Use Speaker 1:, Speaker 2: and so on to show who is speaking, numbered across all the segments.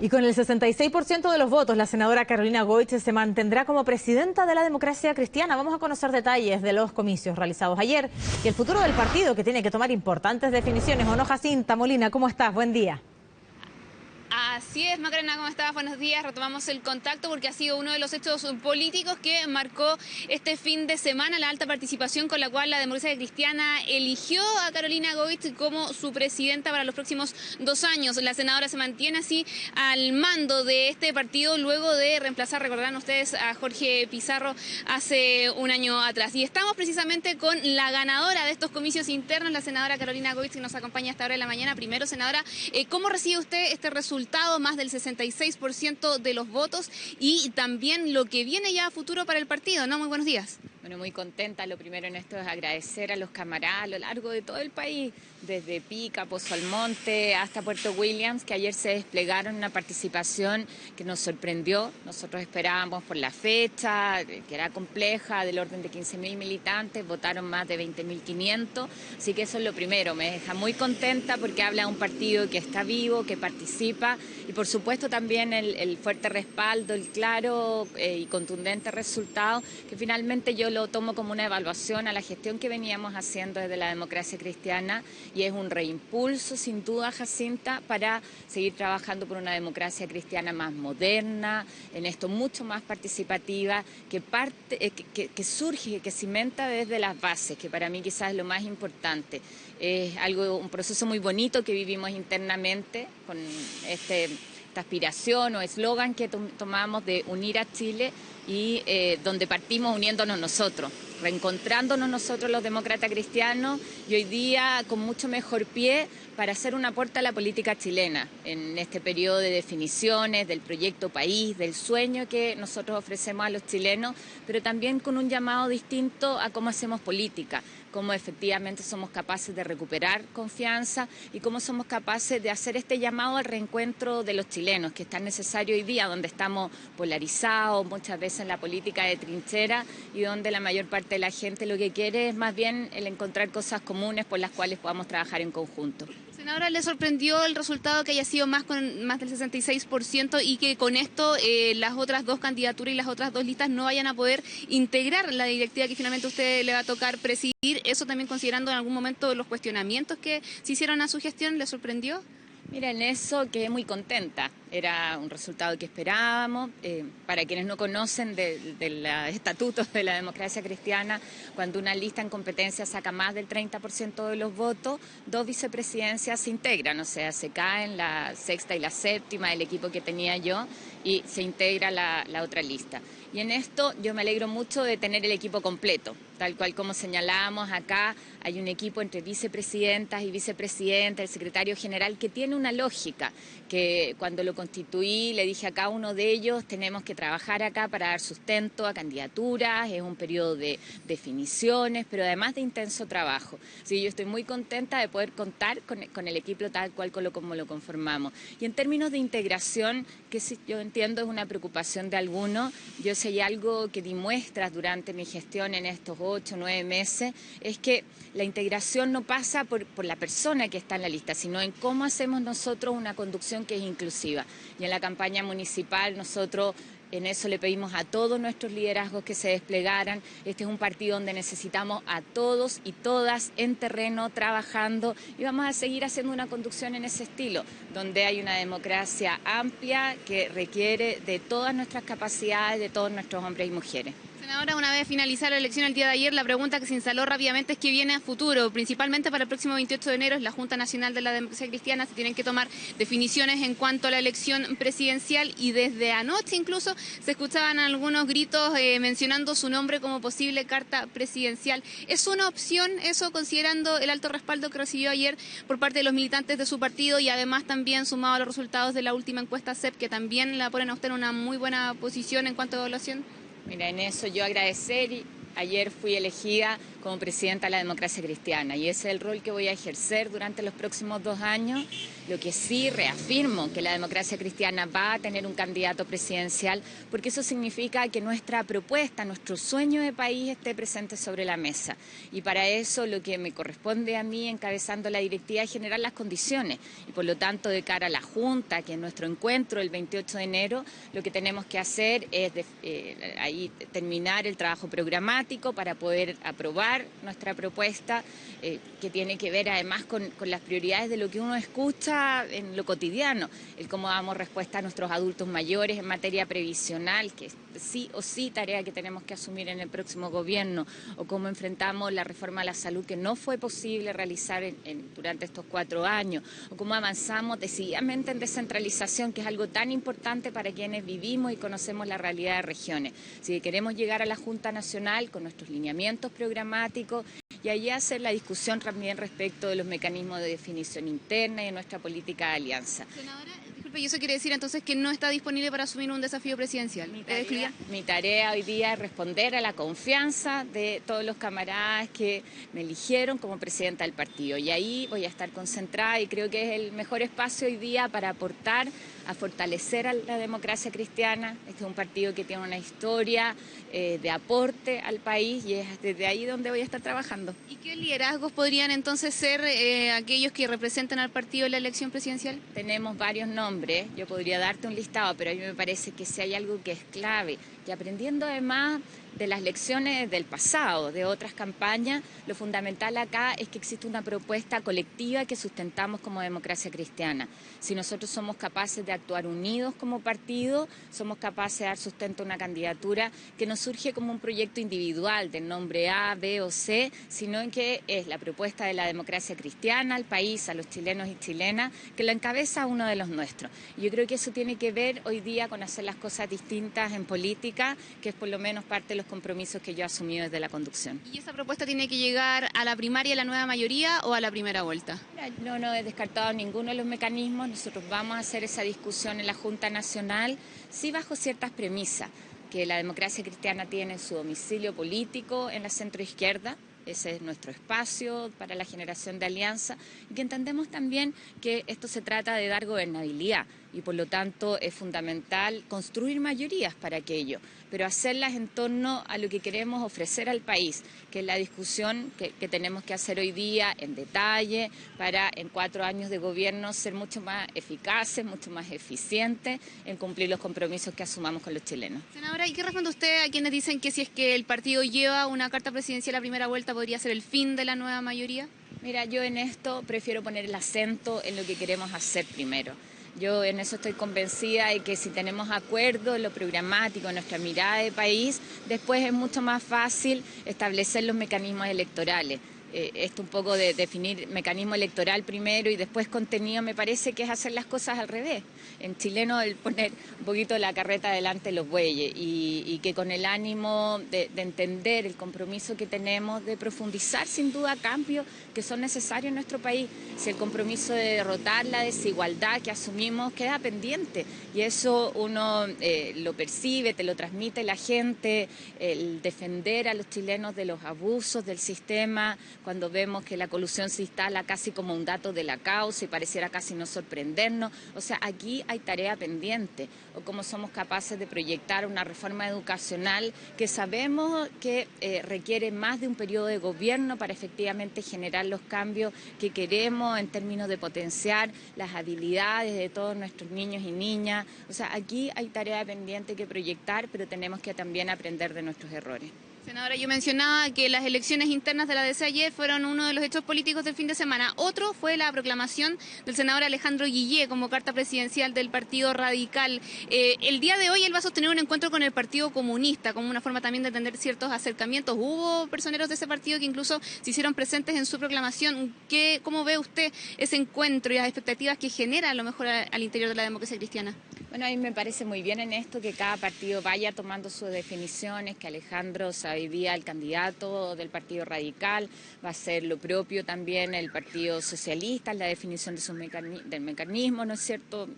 Speaker 1: Y con el 66% de los votos, la senadora Carolina Goich se mantendrá como presidenta de la Democracia Cristiana. Vamos a conocer detalles de los comicios realizados ayer y el futuro del partido, que tiene que tomar importantes definiciones. ¿O no, Jacinta Molina? ¿Cómo estás? Buen día.
Speaker 2: Así es, Macarena, ¿cómo estás? Buenos días. Retomamos el contacto porque ha sido uno de los hechos políticos que marcó este fin de semana, la alta participación con la cual la Democracia Cristiana eligió a Carolina Goich como su presidenta para los próximos 2 años. La senadora se mantiene así al mando de este partido luego de reemplazar, recordarán ustedes, a Jorge Pizarro hace un año atrás. Y estamos precisamente con la ganadora de estos comicios internos, la senadora Carolina Goich, que nos acompaña a esta hora de la mañana. Primero, senadora, ¿cómo recibe usted este resultado? Más del 66% de los votos y también lo que viene ya a futuro para el partido, ¿no? Muy buenos días.
Speaker 3: Bueno, muy contenta. Lo primero en esto es agradecer a los camaradas a lo largo de todo el país, desde Pica, Pozo Almonte hasta Puerto Williams, que ayer se desplegaron una participación que nos sorprendió. Nosotros esperábamos por la fecha, que era compleja, del orden de 15.000 militantes, votaron más de 20.500, así que eso es lo primero. Me deja muy contenta porque habla de un partido que está vivo, que participa y por supuesto también el fuerte respaldo, el claro y contundente resultado, que finalmente yo lo tomo como una evaluación a la gestión que veníamos haciendo desde la Democracia Cristiana y es un reimpulso sin duda, Jacinta, para seguir trabajando por una democracia cristiana más moderna, en esto mucho más participativa, que surge, que cimenta desde las bases, que para mí quizás es lo más importante. Es un proceso muy bonito que vivimos internamente con esta aspiración o eslogan que tomamos de unir a Chile y donde partimos uniéndonos nosotros, reencontrándonos nosotros los demócratas cristianos y hoy día con mucho mejor pie para hacer un aporte a la política chilena en este periodo de definiciones del proyecto país, del sueño que nosotros ofrecemos a los chilenos, pero también con un llamado distinto a cómo hacemos política, cómo efectivamente somos capaces de recuperar confianza y cómo somos capaces de hacer este llamado al reencuentro de los chilenos, que es tan necesario hoy día, donde estamos polarizados, muchas veces en la política de trinchera y donde la mayor parte de la gente lo que quiere es más bien el encontrar cosas comunes por las cuales podamos trabajar en conjunto.
Speaker 2: Senadora, ¿le sorprendió el resultado que haya sido más del 66% y que con esto las otras dos candidaturas y las otras dos listas no vayan a poder integrar la directiva que finalmente a usted le va a tocar presidir? Eso también considerando en algún momento los cuestionamientos que se hicieron a su gestión, ¿le sorprendió?
Speaker 3: Mira, en eso quedé muy contenta. Era un resultado que esperábamos. Para quienes no conocen de los estatutos de la democracia cristiana, cuando una lista en competencia saca más del 30% de los votos, 2 vicepresidencias se integran, o sea, se caen la sexta y la séptima del equipo que tenía yo y se integra la otra lista. Y en esto yo me alegro mucho de tener el equipo completo, tal cual como señalábamos acá, hay un equipo entre vicepresidentas y vicepresidentes, el secretario general, que tiene una lógica, que cuando lo constituí le dije a cada uno de ellos, tenemos que trabajar acá para dar sustento a candidaturas, es un periodo de definiciones, pero además de intenso trabajo. Así que yo estoy muy contenta de poder contar con el equipo tal cual como lo conformamos. Y en términos de integración, que si yo entiendo es una preocupación de algunos, yo si hay algo que di muestras durante mi gestión en estos 8 o 9 meses, es que la integración no pasa por la persona que está en la lista, sino en cómo hacemos nosotros una conducción que es inclusiva. Y en la campaña municipal nosotros en eso le pedimos a todos nuestros liderazgos que se desplegaran. Este es un partido donde necesitamos a todos y todas en terreno trabajando y vamos a seguir haciendo una conducción en ese estilo, donde hay una democracia amplia que requiere de todas nuestras capacidades, de todos nuestros hombres y mujeres.
Speaker 2: Senadora, una vez finalizada la elección el día de ayer, la pregunta que se instaló rápidamente es qué viene a futuro, principalmente para el próximo 28 de enero, es la Junta Nacional de la Democracia Cristiana, se tienen que tomar definiciones en cuanto a la elección presidencial y desde anoche incluso se escuchaban algunos gritos mencionando su nombre como posible carta presidencial. ¿Es una opción eso, considerando el alto respaldo que recibió ayer por parte de los militantes de su partido y además también sumado a los resultados de la última encuesta CEP, que también la ponen a usted en una muy buena posición en cuanto a evaluación?
Speaker 3: Mira, en eso yo agradecer ayer fui elegida como presidenta de la Democracia Cristiana y ese es el rol que voy a ejercer durante los próximos 2 años Lo que sí reafirmo que la democracia cristiana va a tener un candidato presidencial, porque eso significa que nuestra propuesta, nuestro sueño de país esté presente sobre la mesa. Y para eso lo que me corresponde a mí, encabezando la directiva, es generar las condiciones. Y por lo tanto, de cara a la Junta, que es nuestro encuentro el 28 de enero, lo que tenemos que hacer es ahí terminar el trabajo programático para poder aprobar nuestra propuesta, que tiene que ver además con las prioridades de lo que uno escucha en lo cotidiano, el cómo damos respuesta a nuestros adultos mayores en materia previsional, que es sí o sí tarea que tenemos que asumir en el próximo gobierno, o cómo enfrentamos la reforma a la salud que no fue posible realizar durante estos 4 años, o cómo avanzamos decididamente en descentralización, que es algo tan importante para quienes vivimos y conocemos la realidad de regiones. Si queremos llegar a la Junta Nacional con nuestros lineamientos programáticos y allí hacer la discusión también respecto de los mecanismos de definición interna y de nuestra política de alianza.
Speaker 2: Senadora, disculpe, ¿y eso quiere decir entonces que no está disponible para asumir un desafío presidencial?
Speaker 3: Mi tarea hoy día es responder a la confianza de todos los camaradas que me eligieron como presidenta del partido. Y ahí voy a estar concentrada y creo que es el mejor espacio hoy día para aportar a fortalecer a la democracia cristiana. Este es un partido que tiene una historia de aporte al país y es desde ahí donde voy a estar trabajando.
Speaker 2: ¿Y qué liderazgos podrían entonces ser aquellos que representan al partido en la elección presidencial?
Speaker 3: Tenemos varios nombres, yo podría darte un listado, pero a mí me parece que si hay algo que es clave, y aprendiendo además de las lecciones del pasado, de otras campañas, lo fundamental acá es que existe una propuesta colectiva que sustentamos como democracia cristiana. Si nosotros somos capaces de actuar unidos como partido, somos capaces de dar sustento a una candidatura que no surge como un proyecto individual del nombre A, B o C, sino que es la propuesta de la democracia cristiana al país, a los chilenos y chilenas, que lo encabeza uno de los nuestros. Y yo creo que eso tiene que ver hoy día con hacer las cosas distintas en política, que es por lo menos parte de los compromisos que yo he asumido desde la conducción.
Speaker 2: ¿Y esa propuesta tiene que llegar a la primaria de la nueva mayoría o a la primera vuelta?
Speaker 3: No he descartado ninguno de los mecanismos. Nosotros vamos a hacer esa discusión en la Junta Nacional, sí bajo ciertas premisas, que la democracia cristiana tiene su domicilio político en la centroizquierda. Ese es nuestro espacio para la generación de alianza y que entendemos también que esto se trata de dar gobernabilidad y por lo tanto es fundamental construir mayorías para aquello, pero hacerlas en torno a lo que queremos ofrecer al país, que es la discusión que tenemos que hacer hoy día en detalle para en 4 años de gobierno ser mucho más eficaces, mucho más eficientes en cumplir los compromisos que asumamos con los chilenos.
Speaker 2: Senadora, ¿y qué responde usted a quienes dicen que si es que el partido lleva una carta presidencial a primera vuelta podría ser el fin de la nueva mayoría?
Speaker 3: Mira, yo en esto prefiero poner el acento en lo que queremos hacer primero. Yo en eso estoy convencida de que si tenemos acuerdo en lo programático, en nuestra mirada de país, después es mucho más fácil establecer los mecanismos electorales. Esto un poco de definir mecanismo electoral primero y después contenido, me parece que es hacer las cosas al revés. En chileno el poner un poquito la carreta delante de los bueyes y que con el ánimo de entender el compromiso que tenemos, de profundizar sin duda cambios que son necesarios en nuestro país. Si el compromiso de derrotar la desigualdad que asumimos queda pendiente y eso uno lo percibe, te lo transmite la gente, el defender a los chilenos de los abusos del sistema, cuando vemos que la colusión se instala casi como un dato de la causa y pareciera casi no sorprendernos. O sea, aquí hay tarea pendiente, o cómo somos capaces de proyectar una reforma educacional que sabemos que requiere más de un periodo de gobierno para efectivamente generar los cambios que queremos en términos de potenciar las habilidades de todos nuestros niños y niñas. O sea, aquí hay tarea pendiente que proyectar, pero tenemos que también aprender de nuestros errores.
Speaker 2: Senadora, yo mencionaba que las elecciones internas de la DC ayer fueron uno de los hechos políticos del fin de semana. Otro fue la proclamación del senador Alejandro Guillé como carta presidencial del Partido Radical. El día de hoy él va a sostener un encuentro con el Partido Comunista, como una forma también de tener ciertos acercamientos. Hubo personeros de ese partido que incluso se hicieron presentes en su proclamación. ¿Cómo ve usted ese encuentro y las expectativas que genera a lo mejor al interior de la democracia cristiana?
Speaker 3: Bueno, a mí me parece muy bien en esto que cada partido vaya tomando sus definiciones, que Alejandro hoy día el candidato del Partido Radical, va a ser lo propio también el Partido Socialista, en la definición de del mecanismo, ¿no es cierto?,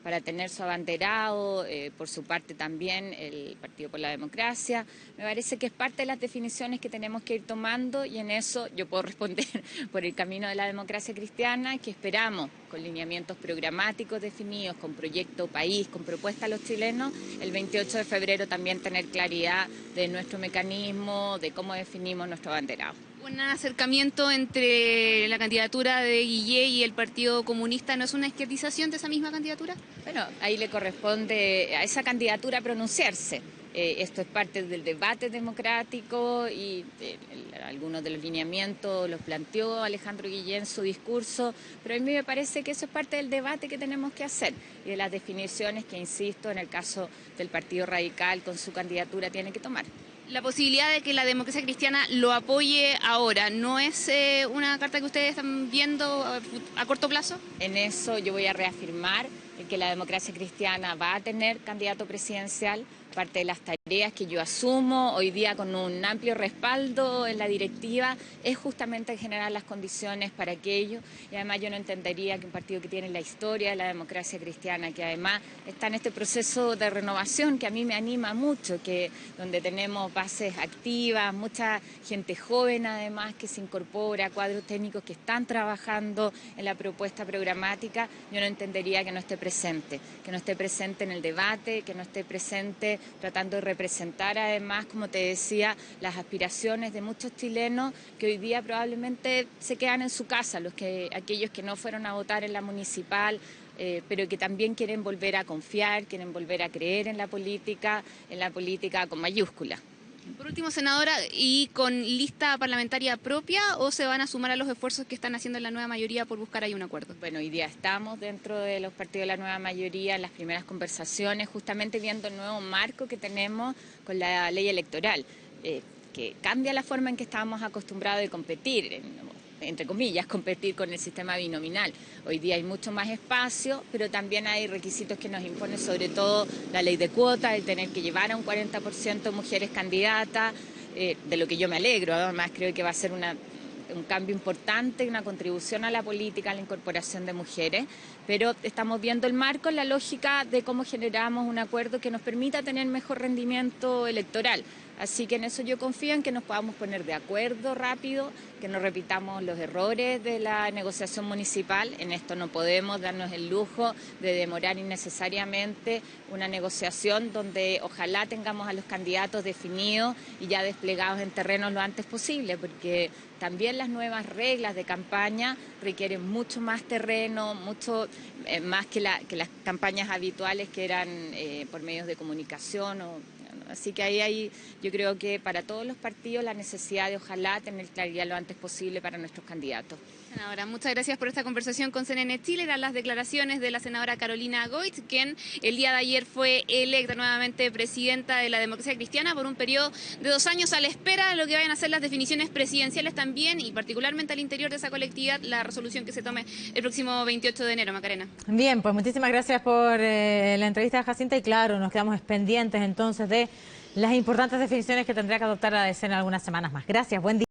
Speaker 3: para tener su abanderado, por su parte también el Partido por la Democracia. Me parece que es parte de las definiciones que tenemos que ir tomando y en eso yo puedo responder por el camino de la democracia cristiana, que esperamos con lineamientos programáticos definidos, con proyecto país, con propuesta a los chilenos, el 28 de febrero también tener claridad de nuestro mecanismo, de cómo definimos nuestro abanderado.
Speaker 2: Un acercamiento entre la candidatura de Guillé y el Partido Comunista, ¿no es una izquierdización de esa misma candidatura?
Speaker 3: Bueno, ahí le corresponde a esa candidatura pronunciarse. Esto es parte del debate democrático y algunos de los lineamientos los planteó Alejandro Guillé en su discurso, pero a mí me parece que eso es parte del debate que tenemos que hacer y de las definiciones que, insisto, en el caso del Partido Radical con su candidatura tiene que tomar.
Speaker 2: La posibilidad de que la democracia cristiana lo apoye ahora, ¿no es una carta que ustedes están viendo a corto plazo?
Speaker 3: En eso yo voy a reafirmar que la democracia cristiana va a tener candidato presidencial. Parte de las tareas que yo asumo hoy día con un amplio respaldo en la directiva es justamente generar las condiciones para aquello, y además yo no entendería que un partido que tiene la historia de la democracia cristiana, que además está en este proceso de renovación que a mí me anima mucho, que donde tenemos bases activas, mucha gente joven además que se incorpora, cuadros técnicos que están trabajando en la propuesta programática, yo no entendería que no esté presente en el debate, que no esté presente tratando de representar además, como te decía, las aspiraciones de muchos chilenos que hoy día probablemente se quedan en su casa, aquellos que no fueron a votar en la municipal, pero que también quieren volver a confiar, quieren volver a creer en la política con mayúscula.
Speaker 2: Por último, senadora, ¿y con lista parlamentaria propia o se van a sumar a los esfuerzos que están haciendo en la nueva mayoría por buscar ahí un acuerdo?
Speaker 3: Bueno, hoy día estamos dentro de los partidos de la nueva mayoría en las primeras conversaciones, justamente viendo el nuevo marco que tenemos con la ley electoral, que cambia la forma en que estábamos acostumbrados de competir, entre comillas, competir con el sistema binominal. Hoy día hay mucho más espacio, pero también hay requisitos que nos impone sobre todo la ley de cuotas, el tener que llevar a un 40% mujeres candidatas, de lo que yo me alegro. Además creo que va a ser un cambio importante, una contribución a la política, a la incorporación de mujeres, pero estamos viendo el marco en la lógica de cómo generamos un acuerdo que nos permita tener mejor rendimiento electoral. Así que en eso yo confío en que nos podamos poner de acuerdo rápido, que no repitamos los errores de la negociación municipal. En esto no podemos darnos el lujo de demorar innecesariamente una negociación donde ojalá tengamos a los candidatos definidos y ya desplegados en terreno lo antes posible, porque también las nuevas reglas de campaña requieren mucho más terreno, mucho más que las campañas habituales que eran por medios de comunicación. Así que ahí hay, yo creo que para todos los partidos la necesidad de ojalá tener claridad lo antes posible para nuestros candidatos.
Speaker 2: Senadora, muchas gracias por esta conversación con CNN Chile. Eran las declaraciones de la senadora Carolina Goich, quien el día de ayer fue electa nuevamente presidenta de la democracia cristiana por un periodo de 2 años, a la espera de lo que vayan a ser las definiciones presidenciales también, y particularmente al interior de esa colectividad, la resolución que se tome el próximo 28 de enero. Macarena.
Speaker 1: Bien, pues muchísimas gracias por la entrevista, Jacinta, y claro, nos quedamos pendientes entonces de las importantes definiciones que tendrá que adoptar la DC en algunas semanas más. Gracias, buen día.